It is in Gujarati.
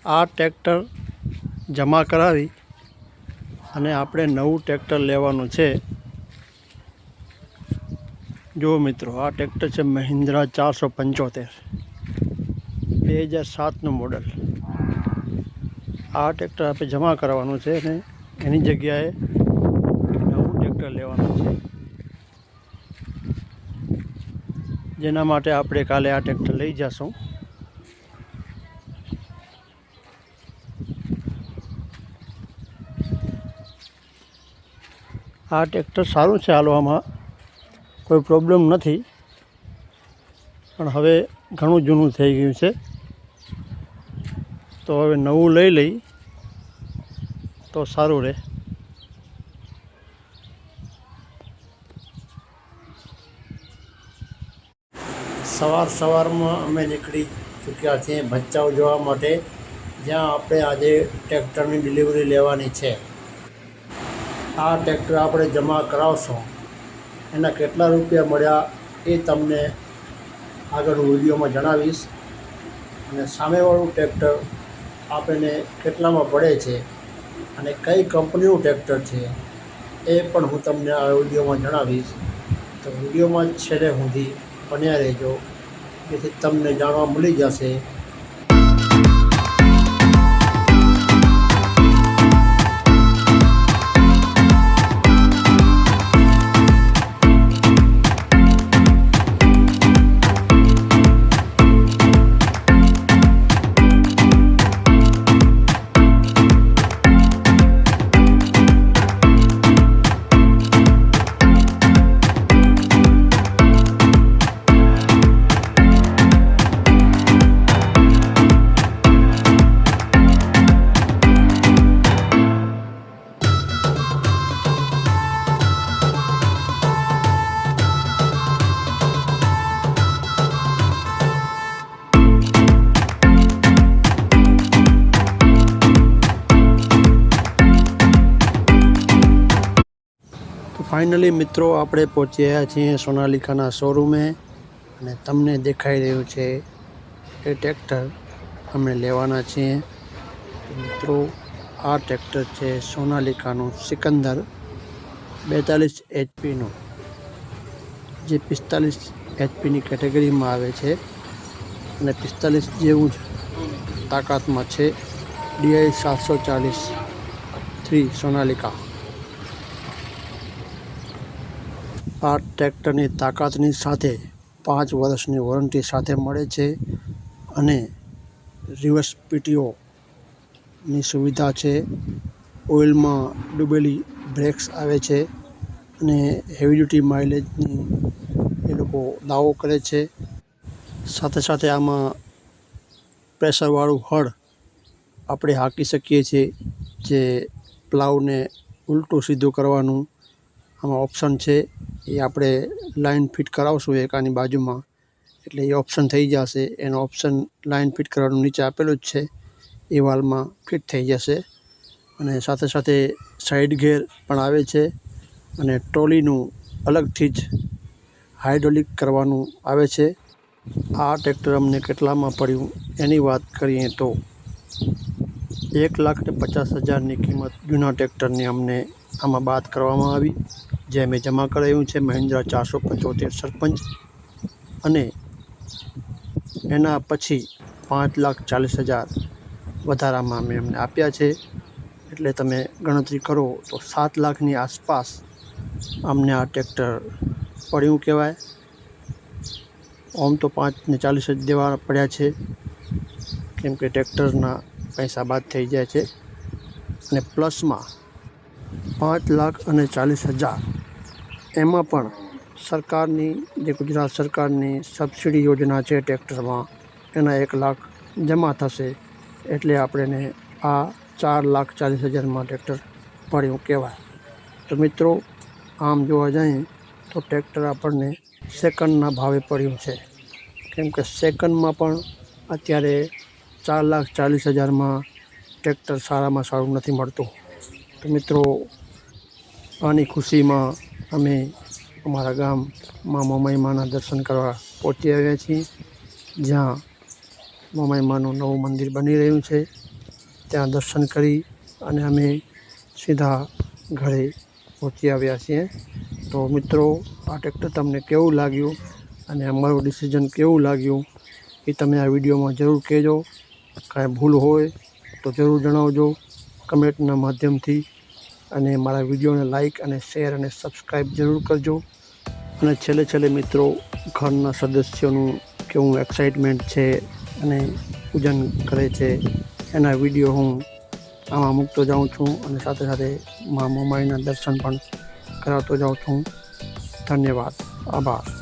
આ ટ્રેક્ટર જમા કરાવી અને આપણે નવું ટ્રેક્ટર લેવાનું છે। જો મિત્રો, આ ટ્રેક્ટર છે મહિન્દ્રા 475 2007નું મોડલ। આ ટ્રેક્ટર આપણે જમા કરાવવાનું છે અને એની જગ્યાએ નવું ટ્રેક્ટર લેવાનું છે, જેના માટે આપણે કાલે આ ટ્રેક્ટર લઈ જઈશું। આ ટ્રેક્ટર સારું છે, હાલવામાં કોઈ પ્રોબ્લેમ નથી, પણ હવે ઘણું જૂનું થઈ ગયું છે, તો હવે નવું લઈ લઈ તો સારું રહે। સવારમાં અમે નીકળી ચૂક્યા છીએ ભચાઉ જવા માટે, જ્યાં આપણે આજે ટ્રેક્ટરની ડિલિવરી લેવાની છે। આ ટ્રેક્ટર આપણે જમા કરાવશું, એના કેટલા રૂપિયા મળ્યા એ તમને આગળ વિડીયોમાં જણાવીશ, અને સામેવાળું ટ્રેક્ટર આપણને કેટલામાં પડે છે અને કઈ કંપનીનું ટ્રેક્ટર છે એ પણ હું તમને આ વિડીયોમાં જણાવીશ। તો વિડીયોમાં છેલ્લે સુધી બન્યા રહેજો, જેથી તમને જાણવા મળી જશે। ફાઇનલી મિત્રો, આપણે પહોંચ્યા છીએ સોનાલિકાના શોરૂમે, અને તમને દેખાઈ રહ્યું છે એ ટ્રેક્ટર અમે લેવાના છીએ। મિત્રો, આ ટ્રેક્ટર છે સોનાલિકાનું સિકંદર 42 HP-નું, જે 45 HP-ની કેટેગરીમાં આવે છે અને 45 જેવું જ તાકાતમાં છે। DI 740 સોનાલિકા। આ ટ્રેક્ટરની તાકાતની સાથે 5 વર્ષની વોરંટી સાથે મળે છે, અને રિવર્સ PTOની સુવિધા છે। ઓઇલમાં ડૂબેલી બ્રેક્સ આવે છે, અને હેવી ડ્યુટી માઇલેજની એ લોકો દાવો કરે છે। સાથે સાથે આમાં પ્રેશરવાળું હળ આપણે હાંકી શકીએ છીએ, જે પ્લાવને ઉલટું સીધું કરવાનું આમાં ઓપ્શન છે। એ આપણે લાઇન ફિટ કરાવશું એક આની બાજુમાં, એટલે એ ઓપ્શન થઈ જશે। એનો ઓપ્શન લાઇન ફિટ કરવાનું નીચે આપેલું જ છે, એ વાલમાં ફિટ થઈ જશે। અને સાથે સાથે સાઈડ ગેર પણ આવે છે, અને ટ્રોલીનું અલગથી જ હાઇડ્રોલિક કરવાનું આવે છે। આ ટ્રેક્ટર અમને કેટલામાં પડ્યું એની વાત કરીએ તો 1,50,000ની કિંમત જૂના ટ્રેક્ટરની અમને આમાં બાદ કરવામાં આવી, જે અમે જમા કરાવ્યું છે મહિન્દ્રા 475 સરપંચ, અને એના પછી 5,40,000 વધારામાં અમે એમને આપ્યા છે। એટલે તમે ગણતરી કરો તો 7 લાખની આસપાસ અમને આ ટ્રેક્ટર પડ્યું કહેવાય। આમ તો 5,40,000 જ દેવા પડ્યા છે, કેમ કે ટ્રેક્ટરના પૈસા બાદ થઈ જાય છે, અને પ્લસમાં 5,40,000 એમાં પણ સરકારની, જે ગુજરાત સરકારની સબસિડી યોજના છે ટ્રેક્ટરમાં, એના 1 લાખ જમા થશે, એટલે આપણે આ 4,40,000માં ટ્રેક્ટર પડ્યું કહેવાય। તો મિત્રો, આમ જોવા જઈએ તો ટ્રેક્ટર આપણને સેકન્ડના ભાવે પડ્યું છે, કેમ કે સેકન્ડમાં પણ અત્યારે 4,40,000માં ટ્રેક્ટર સારામાં સારું નથી મળતું। તો મિત્રો, આની ખુશીમાં અમે અમારા ગામમાં મોમાઈમાના દર્શન કરવા પહોંચી આવ્યા છીએ, જ્યાં મોમાઈમાનું નવું મંદિર બની રહ્યું છે। ત્યાં દર્શન કરી અને અમે સીધા ઘરે પહોંચી આવ્યા છીએ. તો મિત્રો, આ ટ્રેક્ટર તમને કેવું લાગ્યું અને અમારું ડિસિઝન કેવું લાગ્યું એ તમે આ વિડીયોમાં જરૂર કહેજો. કાંઈ ભૂલ હોય તો જરૂર જણાવજો કમેન્ટના માધ્યમથી, અને મારા વિડીયોને લાઈક અને શેર અને સબસ્ક્રાઈબ જરૂર કરજો. અને છેલ્લે મિત્રો, ઘરના સદસ્યોનું કેવું એક્સાઇટમેન્ટ છે અને પૂજન કરે છે એના વિડીયો હું આમાં મૂકતો જાઉં છું, અને સાથે મા મોમાઈના દર્શન પણ કરાવતો જાઉં છું. ધન્યવાદ, આભાર.